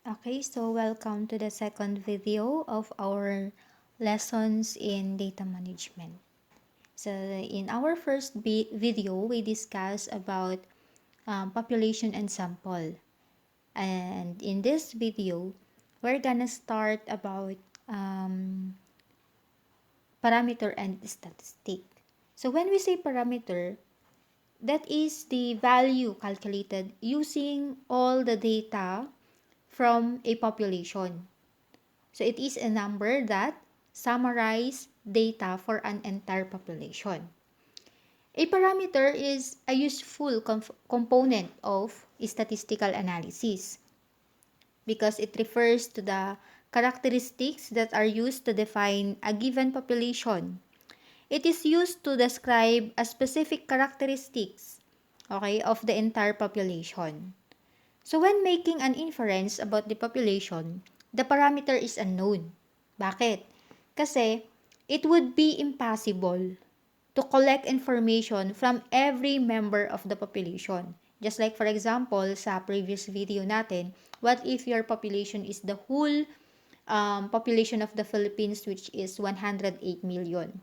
Okay, so welcome to the second video of our lessons in data management. So in our first video, we discussed about population and sample. And in this video, we're gonna start about parameter and statistic. So when we say parameter, that is the value calculated using all the data from a population. So it is a number that summarizes data for an entire population. A parameter is a useful component of statistical analysis because it refers to the characteristics that are used to define a given population. It is used to describe a specific characteristics, of the entire population. So when making an inference about the population, the parameter is unknown. Bakit? Kasi it would be impossible to collect information from every member of the population. Just like for example, sa previous video natin, what if your population is the whole population of the Philippines, which is 108 million.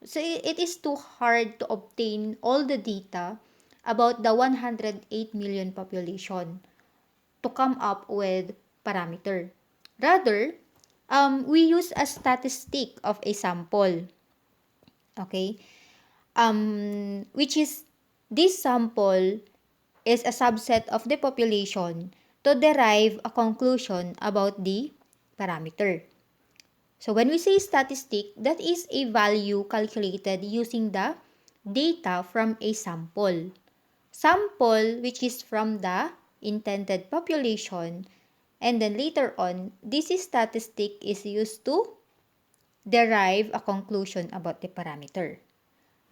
So it is too hard to obtain all the data about the 108 million population to come up with parameter. Rather, we use a statistic of a sample. Okay? Which is, this sample is a subset of the population to derive a conclusion about the parameter. So when we say statistic, that is a value calculated using the data from a sample. Sample which is from the intended population, and then later on, this statistic is used to derive a conclusion about the parameter.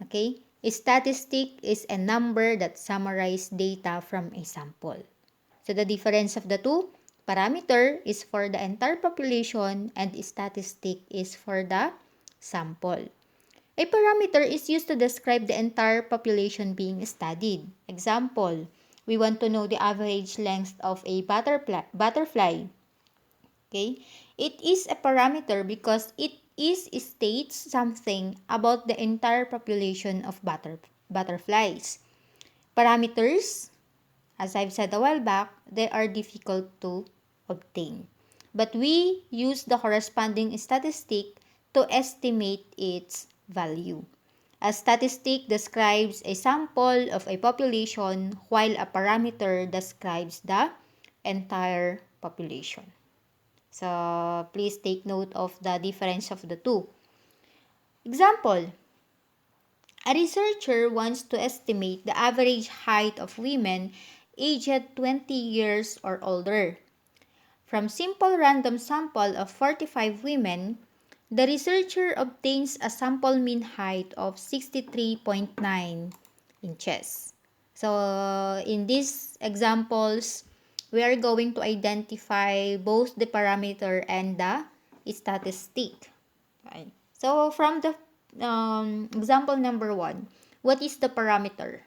Okay? A statistic is a number that summarizes data from a sample. So the difference of the two, parameter is for the entire population and statistic is for the sample. A parameter is used to describe the entire population being studied. Example, we want to know the average length of a butterfly. Okay? It is a parameter because it states something about the entire population of butterflies. Parameters, as I've said a while back, they are difficult to obtain. But we use the corresponding statistic to estimate its value. A statistic describes a sample of a population while a parameter describes the entire population. So please take note of the difference of the two. Example, a researcher wants to estimate the average height of women aged 20 years or older. From simple random sample of 45 women, the researcher obtains a sample mean height of 63.9 inches. So in these examples, we are going to identify both the parameter and the statistic. Okay. So from the example number 1, what is the parameter?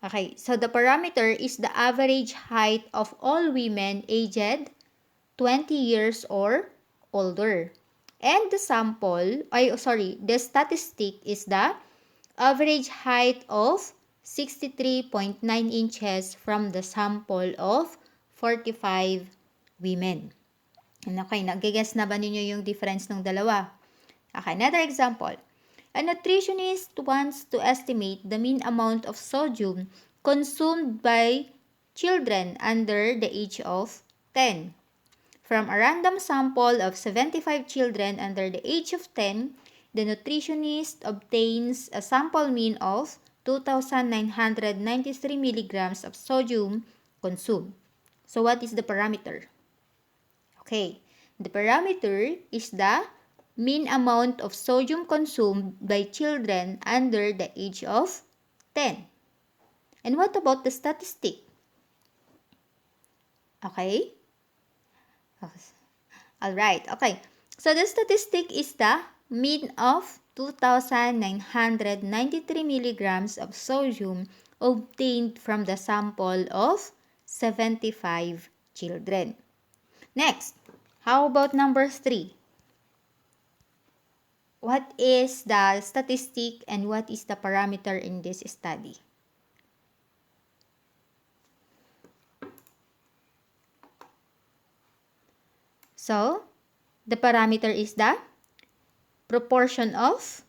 Okay, so the parameter is the average height of all women aged 20 years or older. And the the statistic is the average height of 63.9 inches from the sample of 45 women. Okay, nag-guess na ba ninyo yung difference ng dalawa? Okay, another example. A nutritionist wants to estimate the mean amount of sodium consumed by children under the age of 10. From a random sample of 75 children under the age of 10, the nutritionist obtains a sample mean of 2,993 milligrams of sodium consumed. So what is the parameter? Okay, the parameter is the mean amount of sodium consumed by children under the age of 10. And what about the statistic? Okay? Alright, okay. So the statistic is the mean of 2,993 milligrams of sodium obtained from the sample of 75 children. Next, how about number 3? What is the statistic and what is the parameter in this study? So, the parameter is the proportion of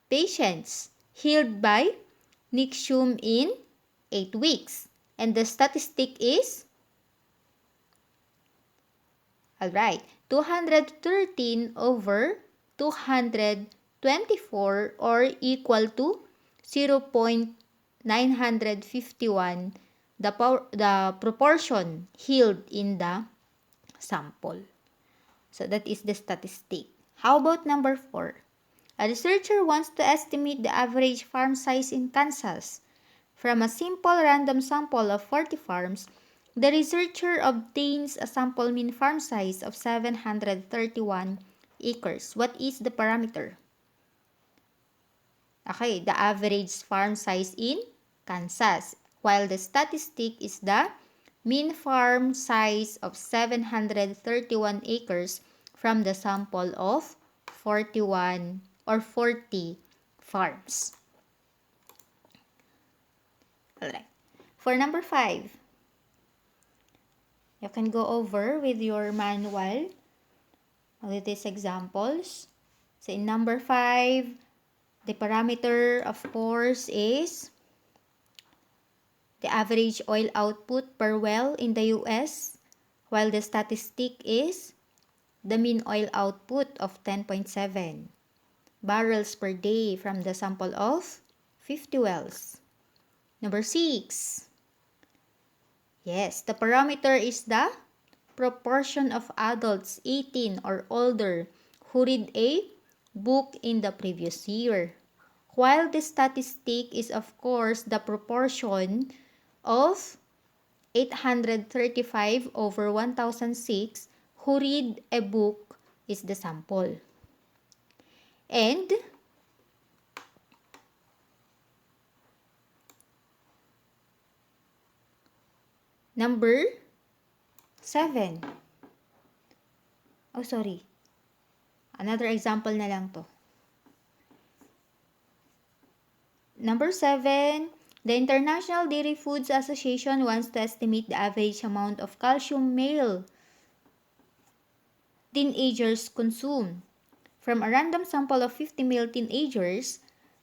patients healed by Nexium in 8 weeks. And the statistic is, alright, 213 over 224 or equal to 0.951 the proportion healed in the sample. So that is the statistic. How about number 4? A researcher wants to estimate the average farm size in Kansas. From a simple random sample of 40 farms, the researcher obtains a sample mean farm size of 731 acres. What is the parameter? Okay, the average farm size in Kansas, while the statistic is the mean farm size of 731 acres from the sample of 41 or 40 farms. Alright. For number 5, you can go over with your manual with these examples. So in number 5, the parameter, of course, is the average oil output per well in the US, while the statistic is the mean oil output of 10.7 barrels per day from the sample of 50 wells. Number 6. Yes, the parameter is the proportion of adults 18 or older who read a book in the previous year. While the statistic is, of course, the proportion of 835 over 1006 who read a book is the sample. And number 7. Oh, sorry. Another example na lang to. Number 7. The International Dairy Foods Association wants to estimate the average amount of calcium male teenagers consume. From a random sample of 50 male teenagers,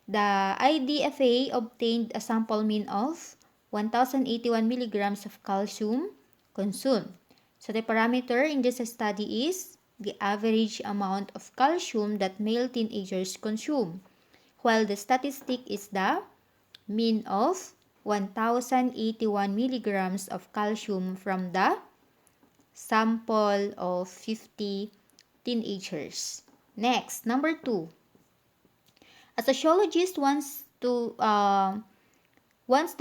the IDFA obtained a sample mean of 1,081 milligrams of calcium consumed. So the parameter in this study is the average amount of calcium that male teenagers consume, while the statistic is the mean of 1,081 milligrams of calcium from the sample of 50 teenagers. Next, number 2. A sociologist wants the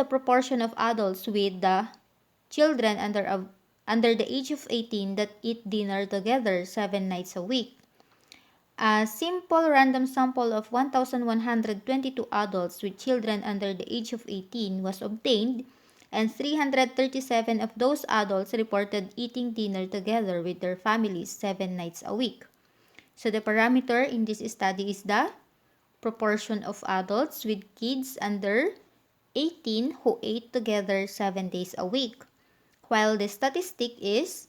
proportion of adults with the children under the age of 18 that eat dinner together 7 nights a week. A simple random sample of 1,122 adults with children under the age of 18 was obtained, and 337 of those adults reported eating dinner together with their families 7 nights a week. So the parameter in this study is the proportion of adults with kids under 18 who ate together 7 days a week, while the statistic is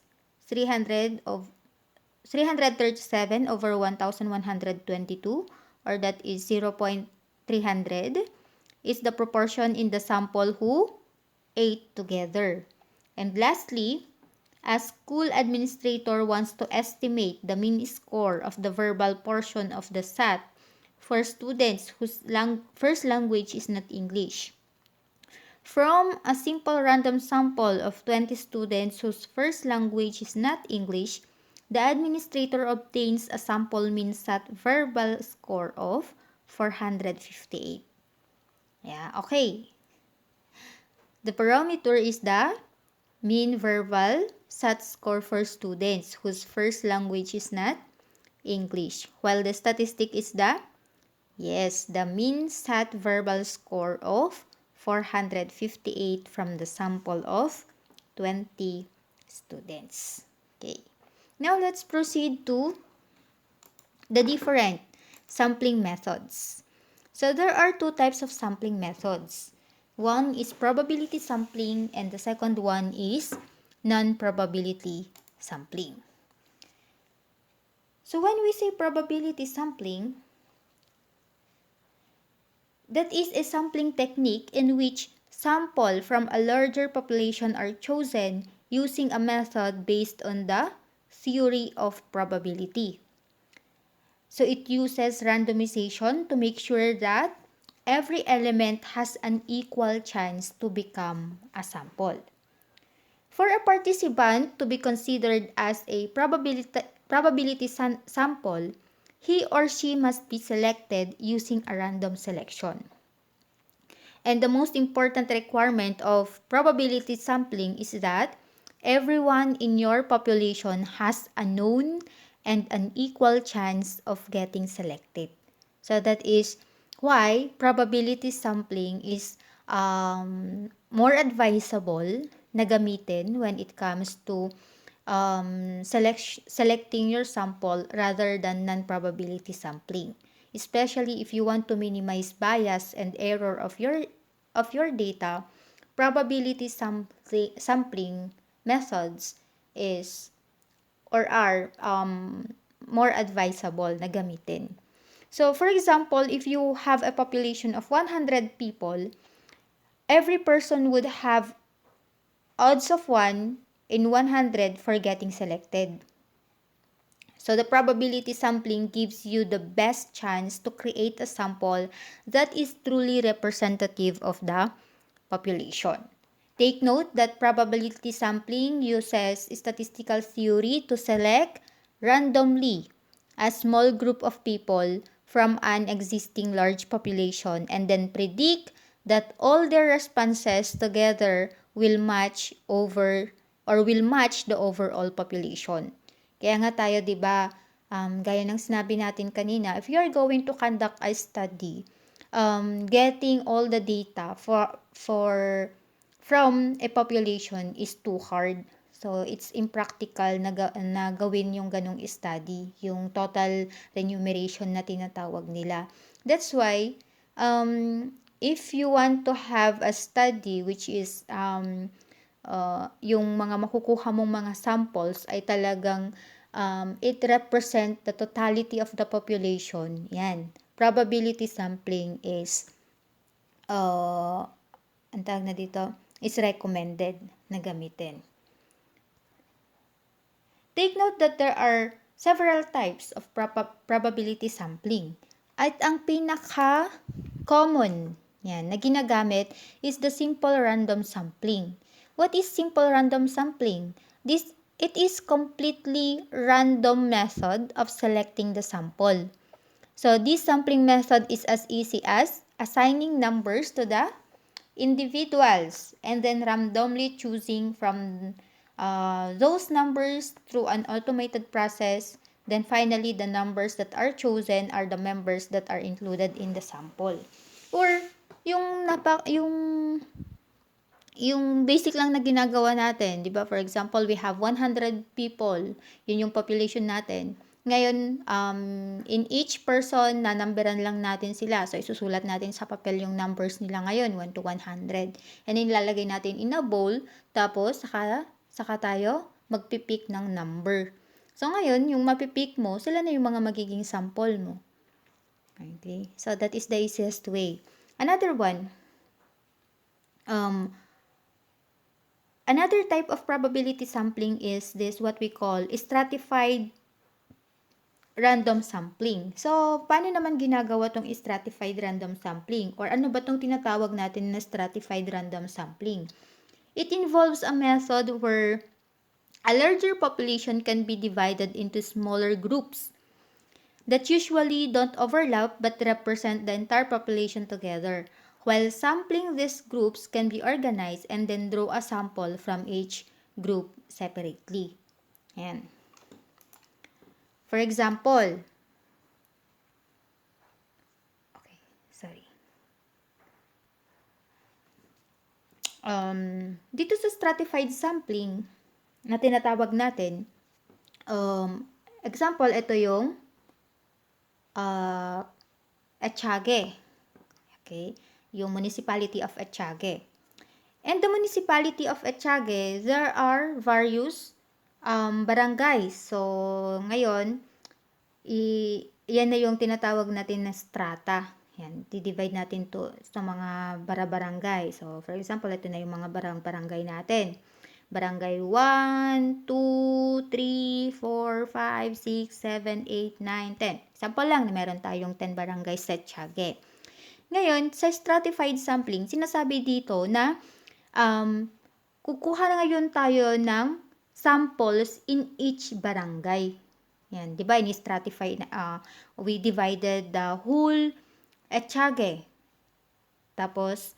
337 over 1,122, or that is 0.300, is the proportion in the sample who ate together. And lastly, a school administrator wants to estimate the mean score of the verbal portion of the SAT for students whose first language is not English. From a simple random sample of 20 students whose first language is not English, the administrator obtains a sample mean SAT verbal score of 458. Yeah, okay. The parameter is the mean verbal SAT score for students whose first language is not English, while the statistic is the mean SAT verbal score of 458 from the sample of 20 students. Okay. Now let's proceed to the different sampling methods. So there are two types of sampling methods. One is probability sampling and the second one is non-probability sampling. So when we say probability sampling, that is a sampling technique in which sample from a larger population are chosen using a method based on the theory of probability. So it uses randomization to make sure that every element has an equal chance to become a sample. For a participant to be considered as a probability sample, he or she must be selected using a random selection. And the most important requirement of probability sampling is that everyone in your population has a known and an equal chance of getting selected. So that is why probability sampling is more advisable na gamitin when it comes to selecting your sample rather than non-probability sampling. Especially if you want to minimize bias and error of your data, probability sampling methods is or are more advisable na gamitin. So for example, if you have a population of 100 people, every person would have odds of 1 in 100 for getting selected. So the probability sampling gives you the best chance to create a sample that is truly representative of the population. Take note that probability sampling uses statistical theory to select randomly a small group of people from an existing large population and then predict that all their responses together will match the overall population. Kaya nga tayo, 'di ba, gaya ng sinabi natin kanina, if you are going to conduct a study, getting all the data from a population is too hard. So it's impractical na gawin yung ganong study, yung total remuneration na tinatawag nila. That's why if you want to have a study which is yung mga makukuha mong mga samples ay talagang it represent the totality of the population. Yan. Probability sampling is ang tawag na dito is recommended na gamitin. Take note that there are several types of probability sampling. At ang pinaka-common na ginagamit is the simple random sampling. What is simple random sampling? It is completely random method of selecting the sample. So this sampling method is as easy as assigning numbers to the individuals and then randomly choosing from those numbers through an automated process. Then finally, the numbers that are chosen are the members that are included in the sample. Or yung basic lang na ginagawa natin, 'di ba? For example, we have 100 people, yun yung population natin. Ngayon, in each person, nanumberan lang natin sila. So, isusulat natin sa papel yung numbers nila ngayon, 1 to 100. And then, lalagay natin in a bowl. Tapos, saka tayo magpipick ng number. So, ngayon, yung mapipick mo, sila na yung mga magiging sample mo. Okay? So, that is the easiest way. Another one, another type of probability sampling is this, what we call stratified random sampling. So, paano naman ginagawa tong stratified random sampling? Or ano ba tong tinatawag natin na stratified random sampling? It involves a method where a larger population can be divided into smaller groups that usually don't overlap but represent the entire population together. While sampling these groups can be organized and then draw a sample from each group separately. Ayan. For example, dito sa stratified sampling na tinatawag natin, example, ito yung Etiague. Okay? Yung municipality of Etiague. And the municipality of Etiague, there are various barangays. So, ngayon, yan na yung tinatawag natin na strata. Yan, di-divide natin to sa mga barangay. So, for example, ito na yung mga barangay natin. Barangay 1, 2, 3, 4, 5, 6, 7, 8, 9, 10. Example lang, meron tayong 10 barangay sa Etiague. Ngayon, sa stratified sampling, sinasabi dito na kukuha na ngayon tayo ng samples in each barangay. Yan, di ba? Ini-stratify na, we divided the whole Etiague. Tapos,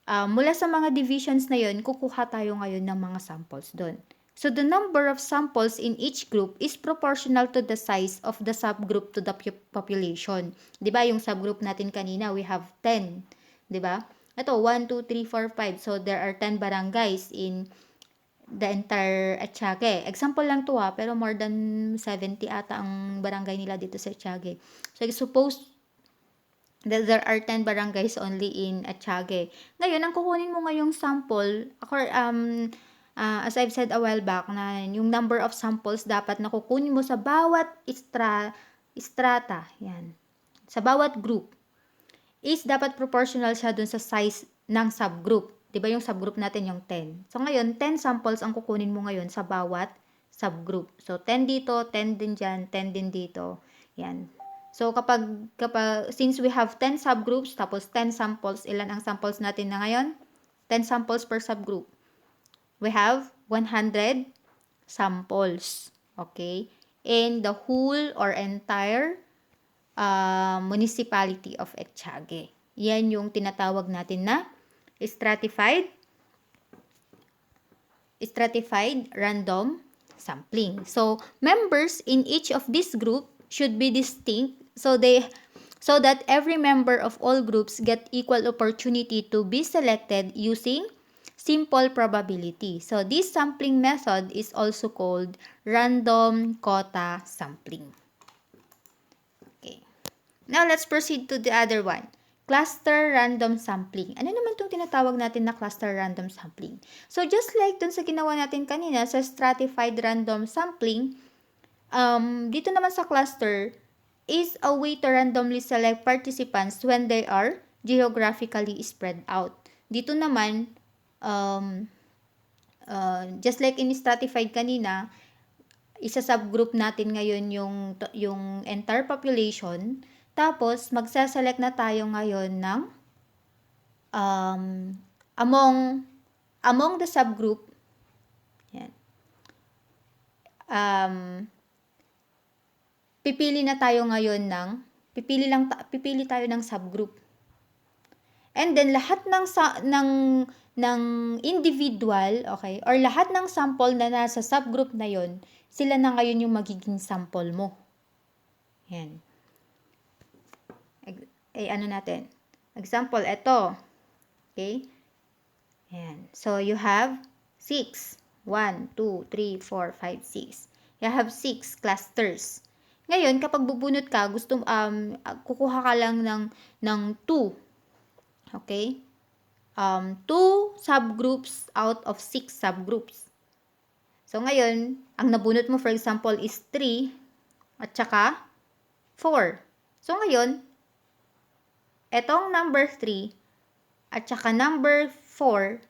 mula sa mga divisions na yun, kukuha tayo ngayon ng mga samples doon. So, the number of samples in each group is proportional to the size of the subgroup to the population. Di ba? Yung subgroup natin kanina, we have 10. Di ba? Ito, 1, 2, 3, 4, 5. So, there are 10 barangays in the entire Etiague. Example lang to pero more than 70 ata ang barangay nila dito sa Etiague. So, suppose that there are 10 barangays only in Etiague. Ngayon, ang kukunin mo ngayong sample, as I've said a while back, na yung number of samples dapat na kukunin mo sa bawat strata, yan, sa bawat group, is dapat proportional siya dun sa size ng subgroup. Diba yung subgroup natin yung 10? So, ngayon, 10 samples ang kukunin mo ngayon sa bawat subgroup. So, 10 dito, 10 din dyan, 10 din dito. Yan. So, since we have 10 subgroups, tapos 10 samples, ilan ang samples natin na ngayon? 10 samples per subgroup. We have 100 samples. Okay? In the whole or entire municipality of Etiague. Yan yung tinatawag natin na stratified random sampling. So, members in each of this group should be distinct so that every member of all groups get equal opportunity to be selected using simple probability. So, this sampling method is also called random quota sampling. Now, let's proceed to the other one. Cluster random sampling. Ano naman itong tinatawag natin na cluster random sampling? So, just like dun sa ginawa natin kanina sa stratified random sampling, dito naman sa cluster is a way to randomly select participants when they are geographically spread out. Dito naman, just like in stratified kanina, isa subgroup natin ngayon yung entire population. Tapos, magsaselect na tayo ngayon ng among the subgroup. Yan. Pipili tayo ng subgroup. And then, lahat ng individual, okay, or lahat ng sample na nasa subgroup na yon, sila na ngayon yung magiging sample mo. Yan. Ano natin? Example, ito. Okay? Yan. So, you have 6. 1, 2, 3, 4, 5, 6. You have 6 clusters. Ngayon, kapag bubunot ka, kukuha ka lang ng 2. Okay? 2 subgroups out of 6 subgroups. So, ngayon, ang nabunot mo, for example, is 3 at saka 4. So, ngayon, etong number 3 at saka number 4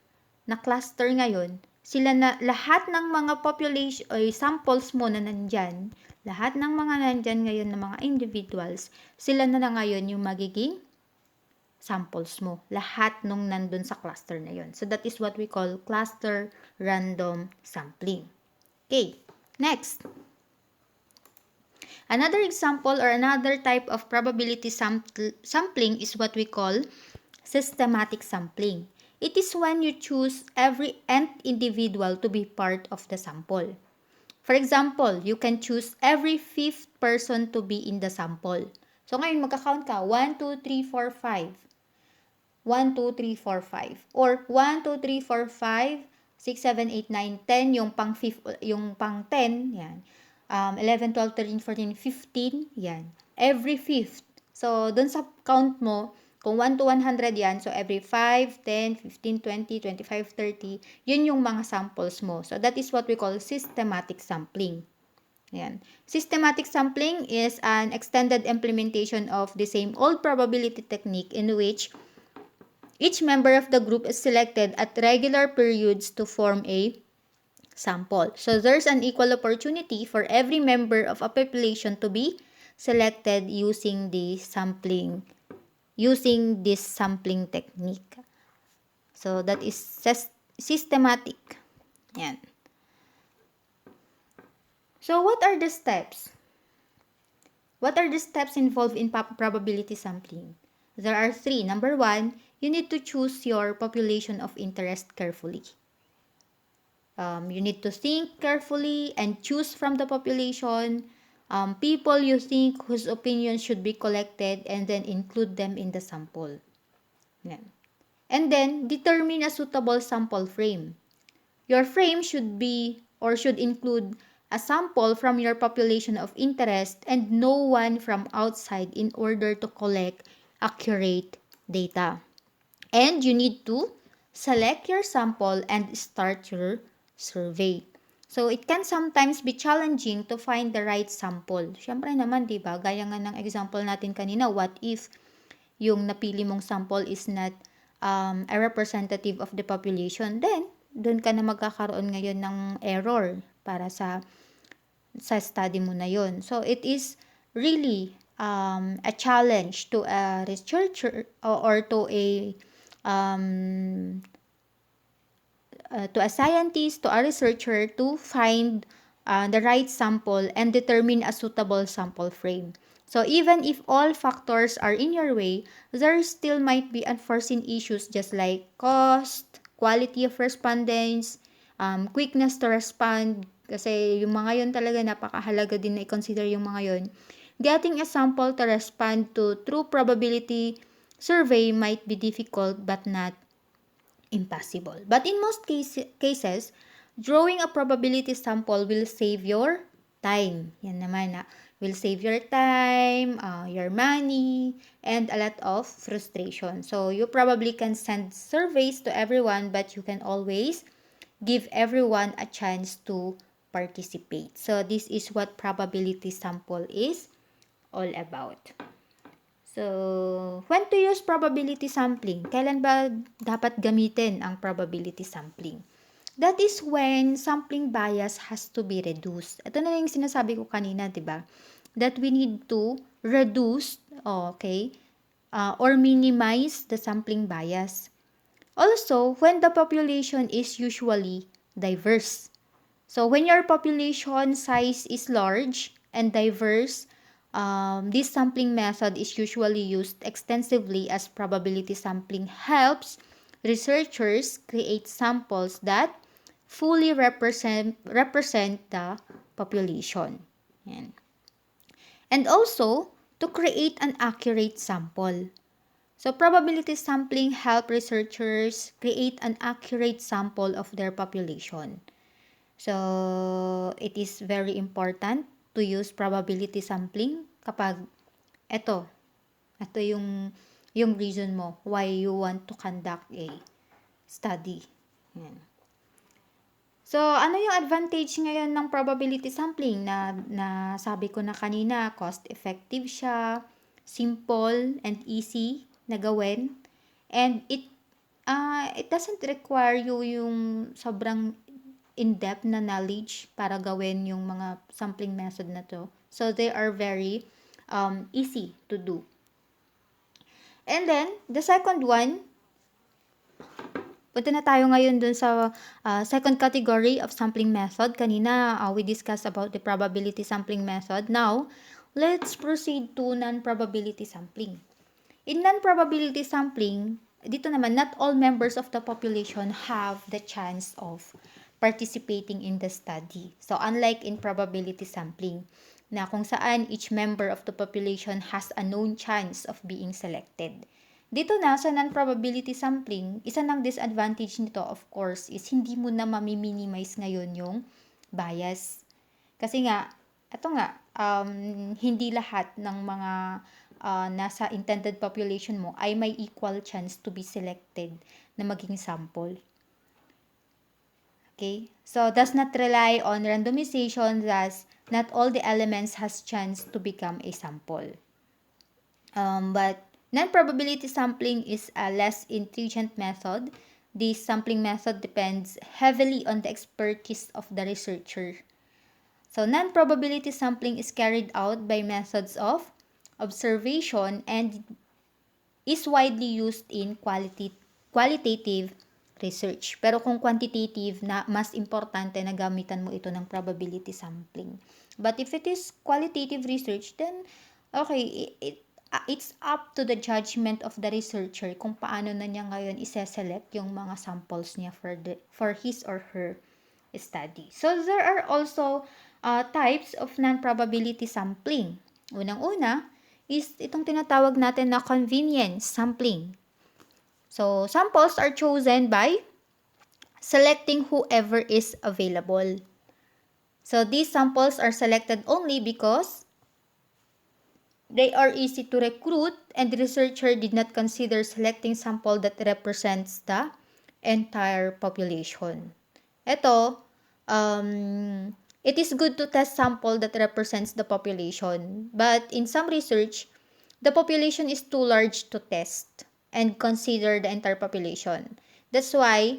na cluster ngayon, sila na lahat ng mga population o samples mo na nandyan, lahat ng mga nandyan ngayon na mga individuals, sila na ngayon yung magiging samples mo. Lahat nung nandun sa cluster na yon. So, that is what we call cluster random sampling. Okay, next. Another example or another type of probability sampling is what we call systematic sampling. It is when you choose every nth individual to be part of the sample. For example, you can choose every 5th person to be in the sample. So, ngayon magka-count ka. 1, 2, 3, 4, 5. 1, 2, 3, 4, 5. Or 1, 2, 3, 4, 5, 6, 7, 8, 9, 10. Yung pang 5, yung pang 10, yan. 11, 12, 13, 14, 15, yan. Every fifth. So, dun sa count mo, kung 1 to 100 yan, so every 5, 10, 15, 20, 25, 30, yun yung mga samples mo. So, that is what we call systematic sampling. Yan. Systematic sampling is an extended implementation of the same old probability technique in which each member of the group is selected at regular periods to form a sample. So there's an equal opportunity for every member of a population to be selected using this sampling technique. So that is systematic. Yan. So what are the steps? What are the steps involved in probability sampling? There are 3. Number 1, you need to choose your population of interest carefully. You need to think carefully and choose from the population people you think whose opinions should be collected and then include them in the sample. Yan. And then, determine a suitable sample frame. Your frame should be or should include a sample from your population of interest and no one from outside in order to collect accurate data. And you need to select your sample and start your survey. So, it can sometimes be challenging to find the right sample. Siyempre naman, di ba? Gaya nga ng example natin kanina, what if yung napili mong sample is not a representative of the population? Then, doon ka na magkakaroon ngayon ng error para sa study mo na yon. So, it is really a challenge to a researcher or to a scientist, to a researcher to find the right sample and determine a suitable sample frame. So even if all factors are in your way, there still might be unforeseen issues just like cost, quality of respondents, quickness to respond, kasi yung mga yun talaga napakahalaga din na i-consider yung mga yun. Getting a sample to respond to true probability survey might be difficult but not impossible. But in most cases, drawing a probability sample will save your time. Yan naman na. Will save your time, your money, and a lot of frustration. So, you probably can send surveys to everyone, but you can always give everyone a chance to participate. So, this is what probability sample is all about. So, when to use probability sampling? Kailan ba dapat gamitin ang probability sampling? That is when sampling bias has to be reduced. Ito na yung sinasabi ko kanina, di ba? That we need to reduce, or minimize the sampling bias. Also, when the population is usually diverse. So, when your population size is large and diverse, this sampling method is usually used extensively as probability sampling helps researchers create samples that fully represent the population. Yan. And also, to create an accurate sample. So, probability sampling help researchers create an accurate sample of their population. So, it is very important to use probability sampling kapag ito yung reason mo why you want to conduct a study. Yan. So, ano yung advantage ngayon ng probability sampling na sabi ko na kanina, cost-effective siya, simple and easy na gawin, and it doesn't require you yung sobrang in-depth na knowledge para gawin yung mga sampling method na to. So, they are very easy to do. And then, the second one, punta na tayo ngayon dun sa second category of sampling method. Kanina, we discussed about the probability sampling method. Now, let's proceed to non-probability sampling. In non-probability sampling, dito naman, not all members of the population have the chance of participating in the study. So, unlike in probability sampling, na kung saan each member of the population has a known chance of being selected. Dito na sa non-probability sampling, isa ng disadvantage nito of course is hindi mo na mami-minimize ngayon yung bias. Kasi nga, ito nga, hindi lahat ng mga nasa intended population mo ay may equal chance to be selected na maging sample. Okay? So, does not rely on randomization, thus, not all the elements has chance to become a sample. But non-probability sampling is a less intelligent method. This sampling method depends heavily on the expertise of the researcher. So, non-probability sampling is carried out by methods of observation and is widely used in qualitative research. Pero kung quantitative, na mas importante na gamitan mo ito ng probability sampling. But if it is qualitative research, then okay, it's up to the judgment of the researcher kung paano na niya ngayon isa-select yung mga samples niya for his or her study. So, there are also types of non-probability sampling. Unang-una is itong tinatawag natin na convenience sampling. So, samples are chosen by selecting whoever is available. So, these samples are selected only because they are easy to recruit and the researcher did not consider selecting sample that represents the entire population. Ito, it is good to test sample that represents the population, but in some research, the population is too large to test and consider the entire population. That's why,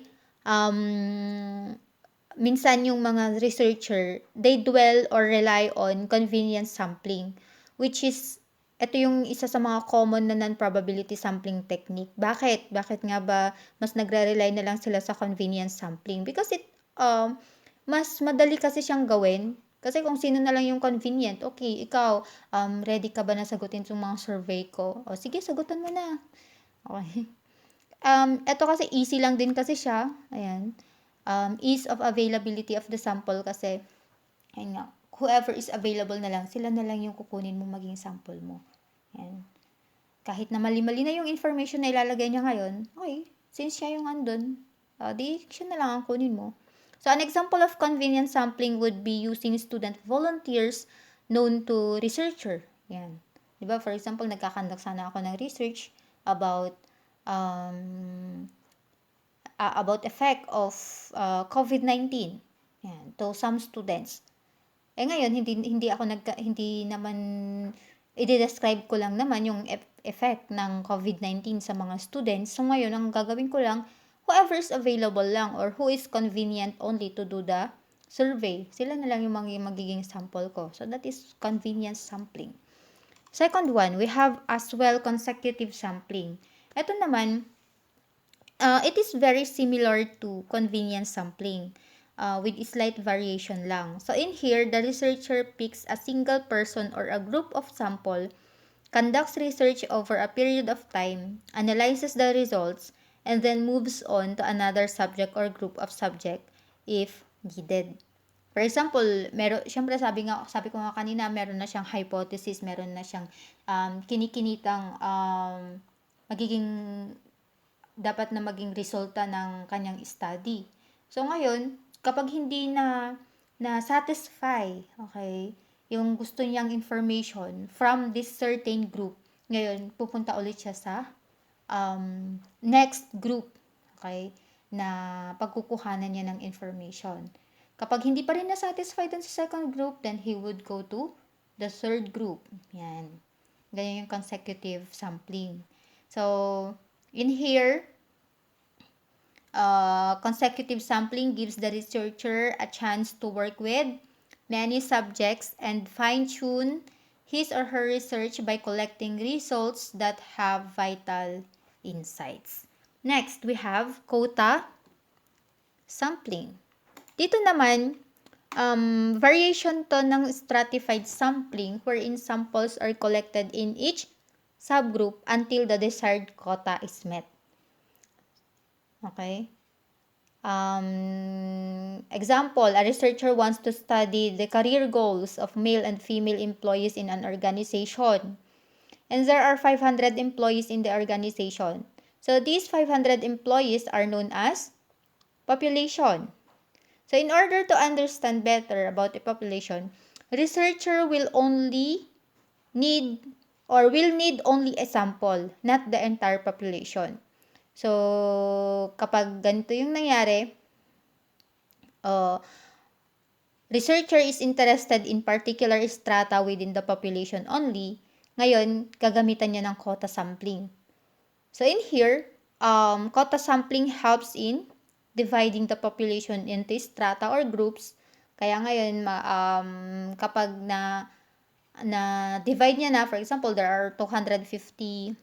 minsan yung mga researcher, they dwell or rely on convenience sampling, which is, ito yung isa sa mga common na non-probability sampling technique. Bakit? Bakit nga ba mas nagre-rely na lang sila sa convenience sampling? Because mas madali kasi siyang gawin. Kasi kung sino na lang yung convenient, okay, ikaw, ready ka ba na sagutin yung mga survey ko? O sige, sagutan mo na. Okay. Ito kasi easy lang din kasi siya. Ayan. Ease of availability of the sample kasi, ayun nga, whoever is available na lang, sila na lang yung kukunin mo maging sample mo. Ayan. Kahit na mali-mali na yung information na ilalagay niya ngayon, okay, since siya yung andun, di siya na lang ang kunin mo. So, an example of convenience sampling would be using student volunteers known to researcher. Yan. Diba? For example, nagkakandak sana ako ng research about effect of COVID-19 yan, to some students. Ngayon hindi naman i-describe ko lang naman yung effect ng COVID-19 sa mga students. So ngayon ang gagawin ko lang, whoever is available lang or who is convenient only to do the survey, sila na lang yung magiging sample ko. So that is convenience sampling. Second one, we have as well consecutive sampling. Ito naman, it is very similar to convenience sampling with slight variation lang. So in here, the researcher picks a single person or a group of sample, conducts research over a period of time, analyzes the results, and then moves on to another subject or group of subject if needed. For example, syempre sabi ko nga kanina, meron na siyang hypothesis, meron na siyang kinikinitang dapat na maging resulta ng kanyang study. So ngayon, kapag hindi na satisfy, okay, yung gusto niyang information from this certain group, ngayon pupunta ulit siya sa next group, okay, na pagkukuhanan niya ng information. Kapag hindi pa rin na-satisfy dun sa second group, then he would go to the third group. Yan. Ganyan yung consecutive sampling. So, in here, consecutive sampling gives the researcher a chance to work with many subjects and fine-tune his or her research by collecting results that have vital insights. Next, we have quota sampling. Dito naman, variation to ng stratified sampling wherein samples are collected in each subgroup until the desired quota is met. Okay? Example, a researcher wants to study the career goals of male and female employees in an organization. And there are 500 employees in the organization. So these 500 employees are known as population. So in order to understand better about the population, researcher will only need or will need only a sample, not the entire population. So kapag ganito yung nangyari, researcher is interested in particular strata within the population only, ngayon, gagamitan niya ng quota sampling. So in here, quota sampling helps in dividing the population into strata or groups. Kaya ngayon, kapag na divide niya na, for example, there are 250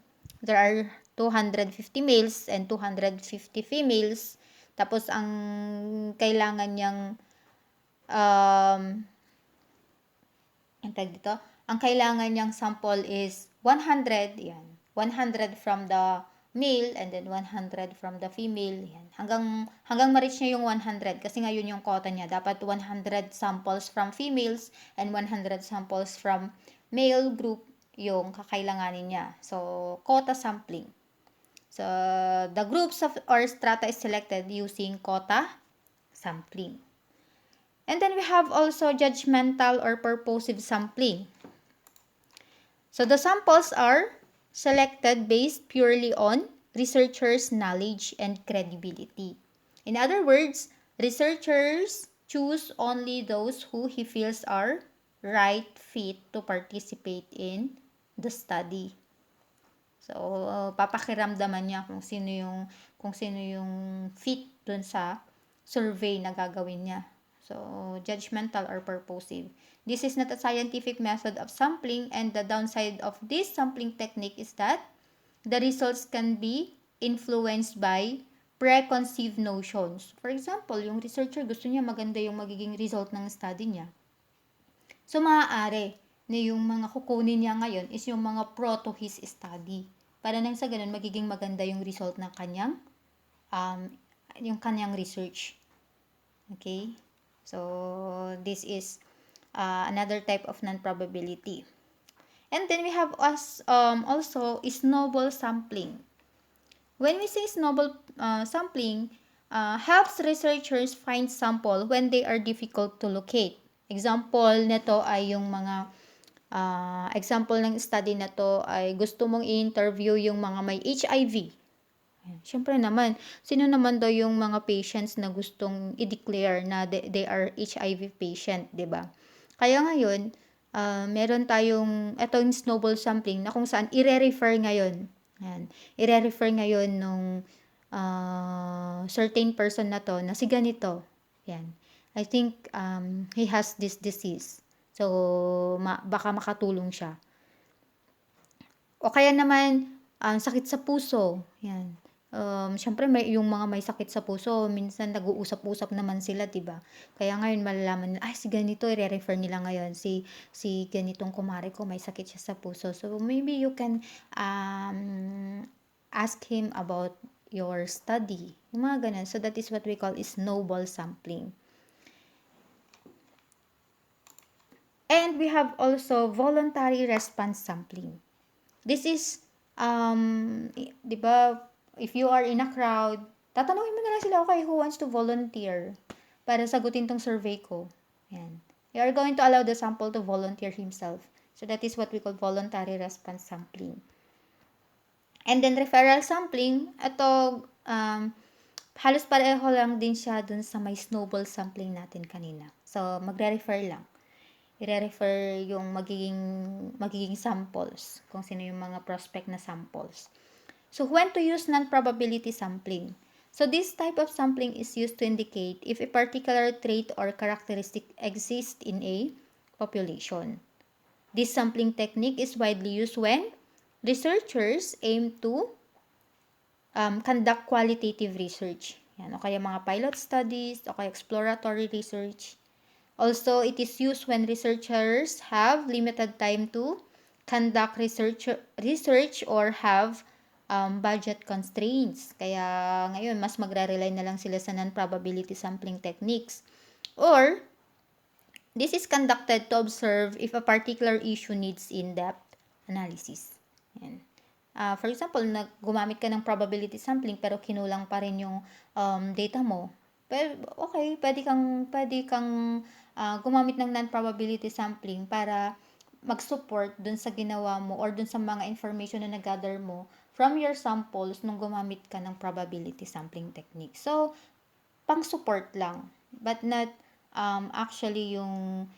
males and 250 females. Tapos ang kailangan niyang ang kailangan niyang sample is 100, yan. 100 from the male and then 100 from the female, yan. Hanggang ma-reach niya yung 100 kasi ngayon yung quota niya. Dapat 100 samples from females and 100 samples from male group yung kakailanganin niya. So, quota sampling. So, the groups of or strata is selected using quota sampling. And then we have also judgmental or purposive sampling. So the samples are selected based purely on researchers' knowledge and credibility. In other words, researchers choose only those who he feels are right fit to participate in the study. So, papakiramdaman niya kung sino yung fit dun sa survey na gagawin niya. So, judgmental or purposive. This is not a scientific method of sampling, and the downside of this sampling technique is that the results can be influenced by preconceived notions. For example, yung researcher gusto niya maganda yung magiging result ng study niya. So, maaari na yung mga kukunin niya ngayon is yung mga pro to his study. Para nang sa ganun, magiging maganda yung result ng kanyang research. Okay? So, this is another type of non-probability. And then we have also snowball sampling. When we say snowball sampling, helps researchers find sample when they are difficult to locate. Example nito ay yung mga example ng study na to ay gusto mong i-interview yung mga may HIV. Siyempre naman, sino naman daw yung mga patients na gustong i-declare na they are HIV patient, 'di ba? Kaya ngayon, meron tayong etong snowball sampling na kung saan i-refer ngayon. Yan. I-refer ngayon nung certain person na to na si ganito. Yan. I think he has this disease. So, baka makatulong siya. O kaya naman, sakit sa puso. Yan. Syempre yung mga may sakit sa puso, minsan nag-uusap-usap naman sila, 'di ba? Kaya ngayon malalaman nila, ay si ganito i-refer nila ngayon si ganitong kumare ko may sakit siya sa puso. So maybe you can ask him about your study. Yung mga ganun. So that is what we call snowball sampling. And we have also voluntary response sampling. This is 'di ba, if you are in a crowd, tatanungin mo na lang sila, okay, who wants to volunteer para sagutin tong survey ko. Yan. You are going to allow the sample to volunteer himself. So that is what we call voluntary response sampling. And then referral sampling, ito halos pareho lang din siya dun sa may snowball sampling natin kanina. So magre-refer lang. I-refer yung magiging samples, kung sino yung mga prospect na samples. So, when to use non-probability sampling? So, this type of sampling is used to indicate if a particular trait or characteristic exists in a population. This sampling technique is widely used when researchers aim to conduct qualitative research. Yan, o kaya mga pilot studies, o kaya exploratory research. Also, it is used when researchers have limited time to conduct research or have budget constraints. Kaya ngayon, mas magre-rely na lang sila sa non-probability sampling techniques. Or, this is conducted to observe if a particular issue needs in-depth analysis. Yan. For example, gumamit ka ng probability sampling pero kinulang pa rin yung data mo. Pero okay, pwede kang gumamit ng non-probability sampling para mag-support dun sa ginawa mo or dun sa mga information na nag-gather mo from your samples nung gumamit ka ng probability sampling technique. So, pang-support lang, but not actually yung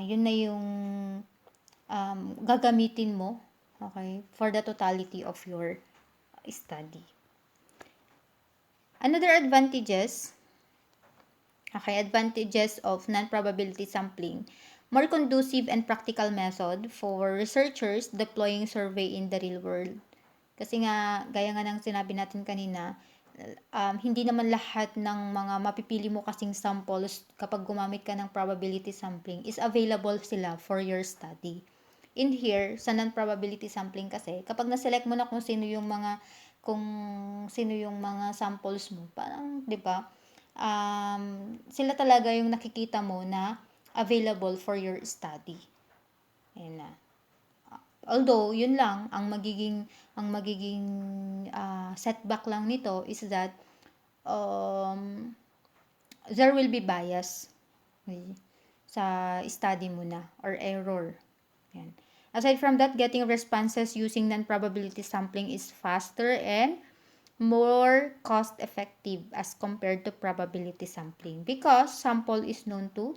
yun na yung gagamitin mo, okay, for the totality of your study. Another advantages of non-probability sampling, more conducive and practical method for researchers deploying survey in the real world. Kasi nga, gaya nga ng sinabi natin kanina, hindi naman lahat ng mga mapipili mo kasing samples kapag gumamit ka ng probability sampling is available sila for your study. In here, sa non-probability sampling kasi, kapag na-select mo na kung sino yung mga samples mo, parang, 'di ba? Sila talaga yung nakikita mo na available for your study. Ayun na. Although, yun lang ang magiging setback lang nito is that there will be bias sa study mo na or error. Yan. Aside from that, getting responses using non-probability sampling is faster and more cost-effective as compared to probability sampling because sample is known to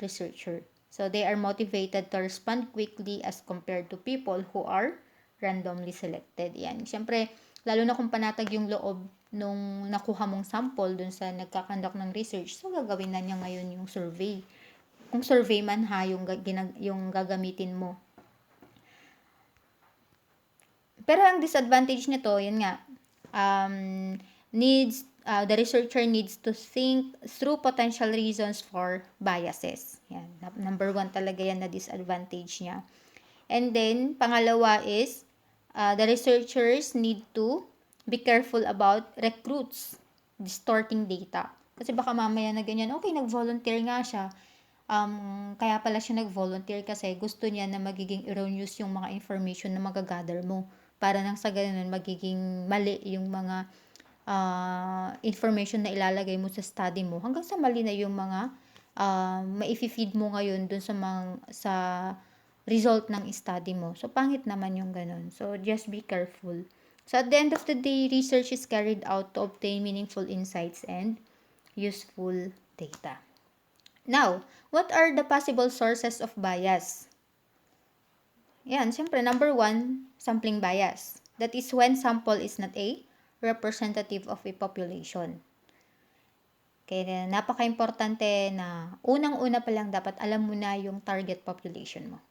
researcher. So, they are motivated to respond quickly as compared to people who are randomly selected. Yan. Siyempre, lalo na kung panatag yung loob nung nakuha mong sample dun sa nagkakandak ng research, so gagawin na niya ngayon yung survey. Kung survey man ha, yung gagamitin mo. Pero ang disadvantage nito, yun nga, the researcher needs to think through potential reasons for biases. Yan, number 1 talaga yan na disadvantage niya. And then, pangalawa is, the researchers need to be careful about recruits distorting data. Kasi baka mamaya na ganyan, okay, nag-volunteer nga siya. Kaya pala siya nag-volunteer kasi gusto niya na magiging erroneous yung mga information na magagather mo. Para nang sa ganun, magiging mali yung mga information na ilalagay mo sa study mo. Hanggang sa mali na yung mga ma-feed mo ngayon dun sa result ng study mo. So, pangit naman yung ganun. So, just be careful. So, at the end of the day, research is carried out to obtain meaningful insights and useful data. Now, what are the possible sources of bias? Yan, siyempre, number 1, sampling bias. That is when sample is not a representative of a population. Kaya napaka-importante na unang-una pa lang dapat alam mo na yung target population mo.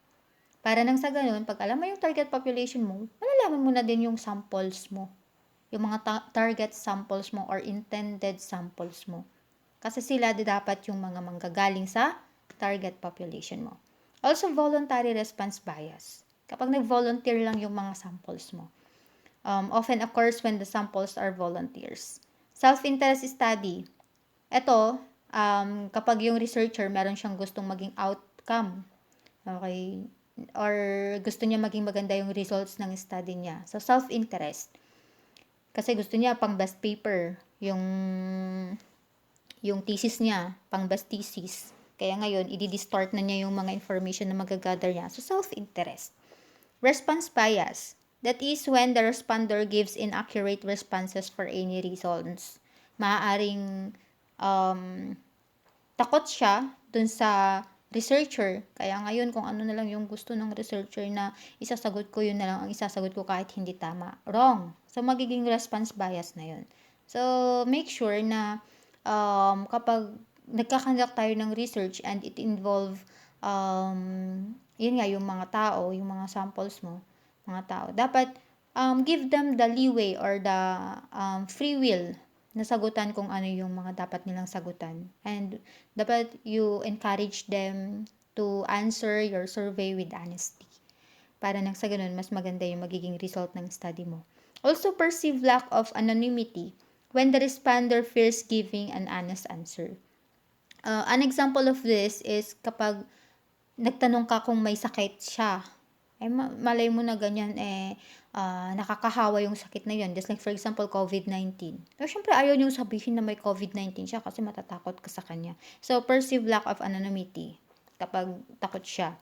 Para nang sa ganun, pag alam mo yung target population mo, malalaman mo na din yung samples mo. Yung mga target samples mo or intended samples mo. Kasi sila dapat yung mga manggagaling sa target population mo. Also, voluntary response bias. Kapag nag-volunteer lang yung mga samples mo. Often occurs when the samples are volunteers. Self-interest study. Ito, kapag yung researcher meron siyang gustong maging outcome. Okay? Or gusto niya maging maganda yung results ng study niya. So, self-interest. Kasi gusto niya pang best paper, yung thesis niya, pang best thesis. Kaya ngayon, i-distort na niya yung mga information na magagather niya. So, self-interest. Response bias. That is when the responder gives inaccurate responses for any reasons. Maaaring takot siya dun sa researcher. Kaya ngayon, kung ano na lang yung gusto ng researcher na isasagot ko, yun na lang ang isasagot ko kahit hindi tama. Wrong. So, magiging response bias na yun. So, make sure na kapag nagkakandak tayo ng research and it involve yun nga, yung mga tao, yung mga samples mo, mga tao, dapat give them the leeway or the free will na sagutan kung ano yung mga dapat nilang sagutan. And dapat you encourage them to answer your survey with honesty. Para nang sa ganun, mas maganda yung magiging result ng study mo. Also, perceive lack of anonymity when the responder fears giving an honest answer. An example of this is kapag nagtanong ka kung may sakit siya Malay mo na ganyan, nakakahawa yung sakit na yun. Just like, for example, COVID-19. So, syempre, ayaw niyong sabihin na may COVID-19 siya kasi matatakot ka sa kanya. So, perceived lack of anonymity. Kapag takot siya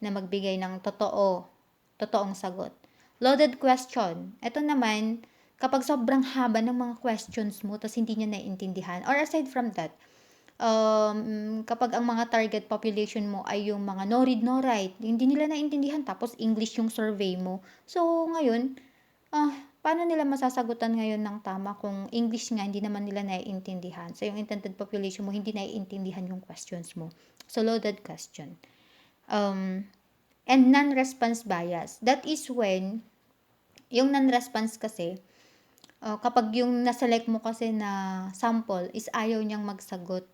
na magbigay ng totoong sagot. Loaded question. Ito naman, kapag sobrang haba ng mga questions mo, tapos hindi niya naiintindihan. Or aside from that, kapag ang mga target population mo ay yung mga no read, no write, hindi nila naintindihan, tapos English yung survey mo. So, ngayon, paano nila masasagutan ngayon ng tama kung English nga hindi naman nila naiintindihan? So, yung intended population mo, hindi naiintindihan yung questions mo. So, loaded question. And non-response bias. That is when, yung non-response kasi, kapag yung naselect mo kasi na sample is ayaw niyang magsagot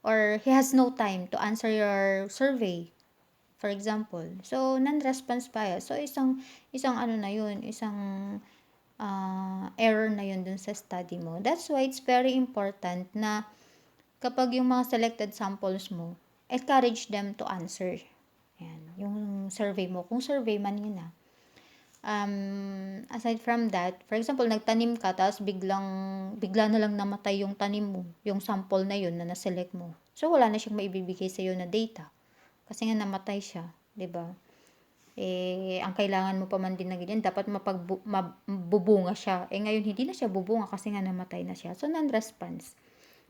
or he has no time to answer your survey, for example. So, non-response bias. So, isang ano na yun, isang error na yun dun sa study mo. That's why it's very important na kapag yung mga selected samples mo, encourage them to answer. Yan, yung survey mo. Kung survey man yun aside from that, for example, nagtanim ka, tapos bigla na lang namatay yung tanim mo, yung sample na yun na naselect mo. So, wala na siyang maibibigay sa'yo na data. Kasi nga namatay siya, di ba? Ang kailangan mo pa man din na ganyan, dapat mabubunga siya. Ngayon, hindi na siya bubunga kasi nga namatay na siya. So, non-response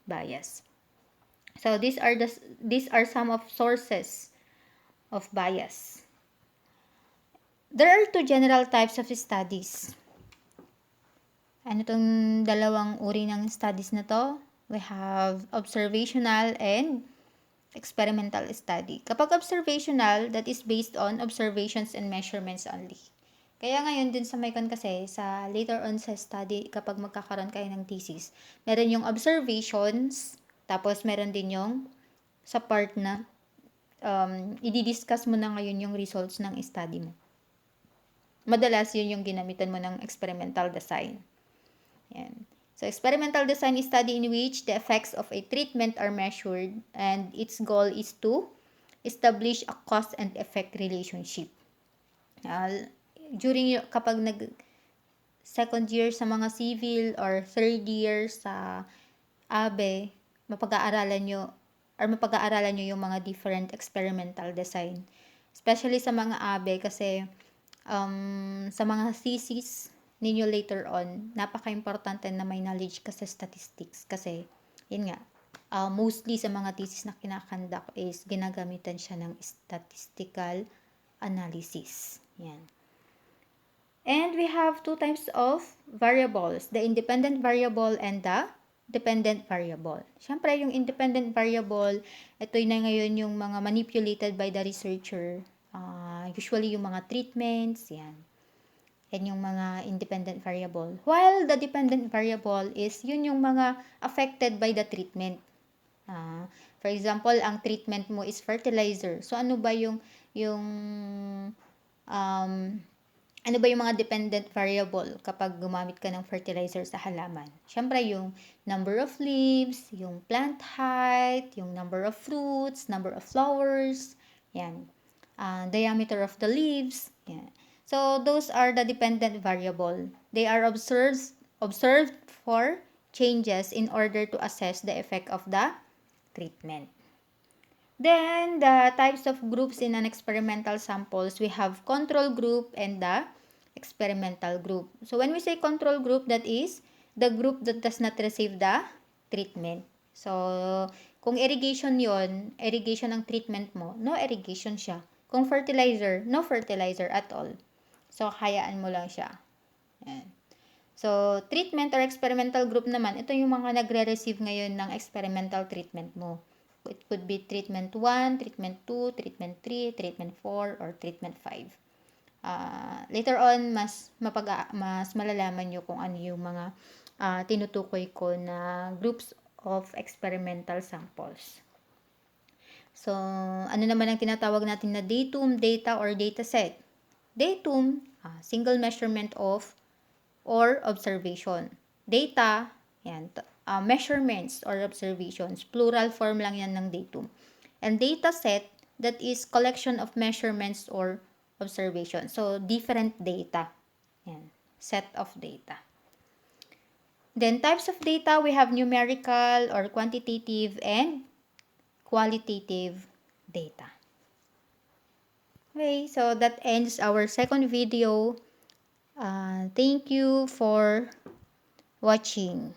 bias. So, these are some of sources of bias. There are two general types of studies. Ano tong dalawang uri ng studies na to? We have observational and experimental study. Kapag observational, that is based on observations and measurements only. Kaya ngayon din sa Mycon kasi, sa later on sa study, kapag magkakaroon kayo ng thesis, meron yung observations, tapos meron din yung sa part na i-discuss mo na ngayon yung results ng study mo. Madalas yun yung ginamitan mo ng experimental design. Yan. So, experimental design is study in which the effects of a treatment are measured and its goal is to establish a cause and effect relationship. Kapag second year sa mga civil or third year sa ABE, mapag-aaralan nyo yung mga different experimental design. Especially sa mga ABE kasi sa mga thesis ninyo later on, napaka-importante na may knowledge ka sa statistics kasi, yun nga, mostly sa mga thesis na kinakandak is ginagamitan siya ng statistical analysis. Yan. And we have two types of variables, the independent variable and the dependent variable. Siyempre, yung independent variable, ito na ngayon yung mga manipulated by the researcher. Usually yung mga treatments, yan. And yung mga independent variable. While the dependent variable is yun yung mga affected by the treatment. For example, ang treatment mo is fertilizer. So, ano ba yung mga dependent variable kapag gumamit ka ng fertilizer sa halaman? Siyempre, yung number of leaves, yung plant height, yung number of fruits, number of flowers, yan. Diameter of the leaves, yan. So, those are the dependent variable. They are observed for changes in order to assess the effect of the treatment. Then, the types of groups in an experimental samples, we have control group and the experimental group. So, when we say control group, that is the group that does not receive the treatment. So, kung irrigation yon, irrigation ang treatment mo, no irrigation siya. Kung fertilizer, no fertilizer at all. So, hayaan mo lang siya. Yan. So, treatment or experimental group naman, ito yung mga nagre-receive ngayon ng experimental treatment mo. It could be treatment 1, treatment 2, treatment 3, treatment 4, or treatment 5. Later on, mas malalaman nyo kung ano yung mga tinutukoy ko na groups of experimental samples. So, ano naman ang tinatawag natin na datum, data, or dataset? Datum, single measurement of or observation. Data, yan, measurements or observations. Plural form lang yan ng datum. And dataset, that is collection of measurements or observation. So, different data. Yan. Set of data. Then, types of data, we have numerical or quantitative and qualitative data. Okay, so that ends our second video. Thank you for watching.